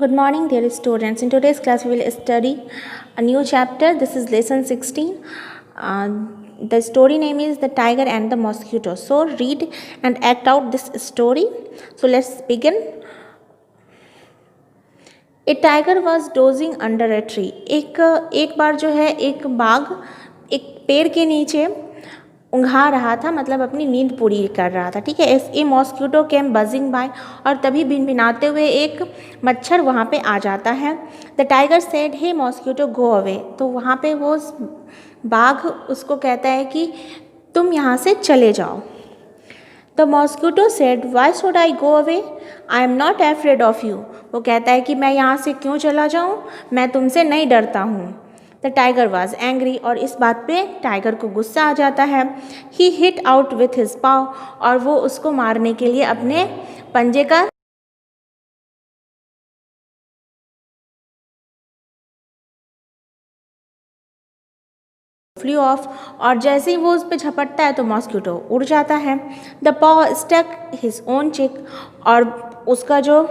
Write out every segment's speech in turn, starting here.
Good morning, dear students. In today's class, we will study a new chapter. This is lesson 16. The story name is The Tiger and the Mosquito. So, read and act out this story. So, let's begin. A tiger was dozing under a tree. एक बार जो है एक बाघ एक पेड़ के नीचे ऊँघा रहा था, मतलब अपनी नींद पूरी कर रहा था. ठीक है. ए मॉस्किटो केम बजिंग बाय, और तभी भिनभिनाते हुए एक मच्छर वहाँ पे आ जाता है. The tiger said hey mosquito go away. तो वहाँ पे वो बाघ उसको कहता है कि तुम यहाँ से चले जाओ. The mosquito said why should I go away, I am not afraid of you. वो कहता है कि मैं यहाँ से क्यों चला जाऊँ, मैं तुमसे नहीं डरता हूँ. द टाइगर वॉज एंग्री, और इस बात पे टाइगर को गुस्सा आ जाता है. ही हिट आउट विथ हिज पाव, और वो उसको मारने के लिए अपने पंजे का फ्लू ऑफ, और जैसे ही वो उस पर झपटता है तो मॉस्किटो उड़ जाता है. द पॉ स्टक हिज ओन चिक, और उसका जो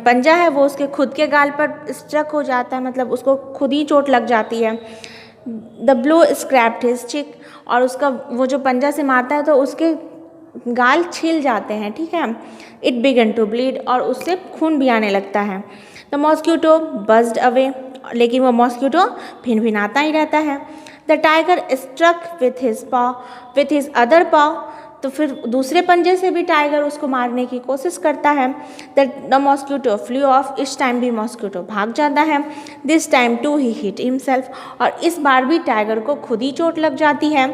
पंजा है वो उसके खुद के गाल पर स्ट्रक हो जाता है, मतलब उसको खुद ही चोट लग जाती है. द ब्लो स्क्रैप्ड हिज चिक, और उसका वो जो पंजा से मारता है तो उसके गाल छिल जाते हैं. ठीक है. इट बिगन टू ब्लीड, और उससे खून भी आने लगता है. द मॉस्किटो बज्ड अवे, लेकिन वो मॉस्किटो भिनभिनाता ही रहता है. The tiger struck with his paw with his other paw, तो फिर दूसरे पंजे से भी टाइगर उसको मारने की कोशिश करता है. द मॉस्किटो फ्लू ऑफ, इस टाइम भी मॉस्किटो भाग जाता है. This time too he hit himself, और इस बार भी टाइगर को खुद ही चोट लग जाती है.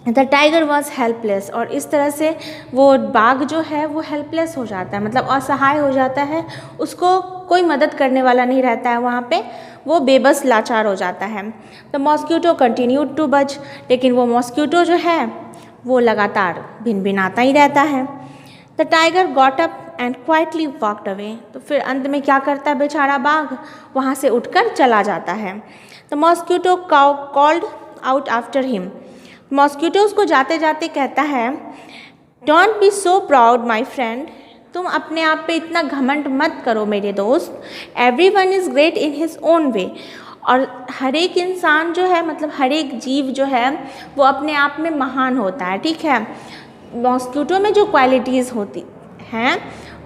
द टाइगर वॉज हेल्पलेस, और इस तरह से वो बाघ जो है वो हेल्पलेस हो जाता है, मतलब असहाय हो जाता है. उसको कोई मदद करने वाला नहीं रहता है वहाँ पे, वो बेबस लाचार हो जाता है. द मॉस्किटो कंटिन्यूड टू बज, लेकिन वो मॉस्किटो जो है वो लगातार भिनभिनाता ही रहता है. The tiger got up and quietly walked away, तो फिर अंत में क्या करता है बेचारा बाघ, वहाँ से उठकर चला जाता है. The mosquito called out after him. Mosquito उसको जाते जाते कहता है, don't be so proud my friend, तुम अपने आप पे इतना घमंड मत करो मेरे दोस्त. Every one is great in his own way, और हर एक इंसान जो है, मतलब हर एक जीव जो है वो अपने आप में महान होता है. ठीक है. मॉस्किटो में जो क्वालिटीज़ होती हैं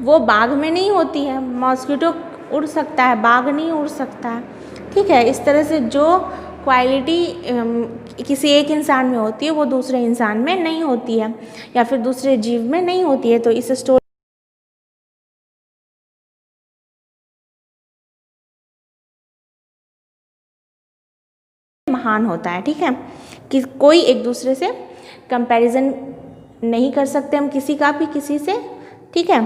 वो बाघ में नहीं होती है. मॉस्किटो उड़ सकता है, बाघ नहीं उड़ सकता है. ठीक है. इस तरह से जो क्वालिटी किसी एक इंसान में होती है वो दूसरे इंसान में नहीं होती है, या फिर दूसरे जीव में नहीं होती है. तो इस स्टोरी महान होता है. ठीक है. कि कोई एक दूसरे से कंपैरिजन नहीं कर सकते हम किसी का भी किसी से. ठीक है.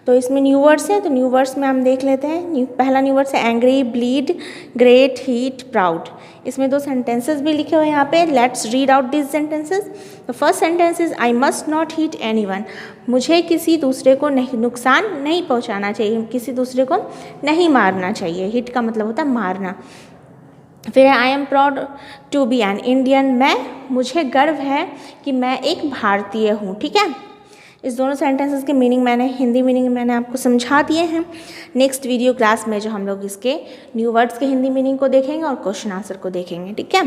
तो इसमें न्यू वर्ड्स है, तो न्यू वर्ड्स में हम देख लेते हैं. पहला न्यू वर्ड्स है angry, bleed, great, heat, proud. इसमें दो सेंटेंसेस भी लिखे हुए हैं यहाँ पे. Let's read out this sentences. The first sentence is I must not heat anyone. मुझे किसी दूसरे को नुकसान नहीं पहुँचाना चाहिए, किसी दूसरे को नहीं मारना चाहिए. हिट का मतलब होता है मारना. फिर I am proud to be an Indian. मुझे गर्व है कि मैं एक भारतीय हूँ. ठीक है. इस दोनों सेंटेंसेस के मीनिंग मैंने हिंदी मीनिंग मैंने आपको समझा दिए हैं. नेक्स्ट वीडियो क्लास में जो हम लोग इसके न्यू वर्ड्स के हिंदी मीनिंग को देखेंगे और क्वेश्चन आंसर को देखेंगे. ठीक है.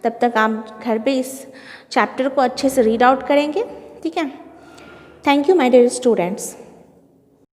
तब तक आप घर पे इस चैप्टर को अच्छे से रीड आउट करेंगे. ठीक है. Thank you my dear students.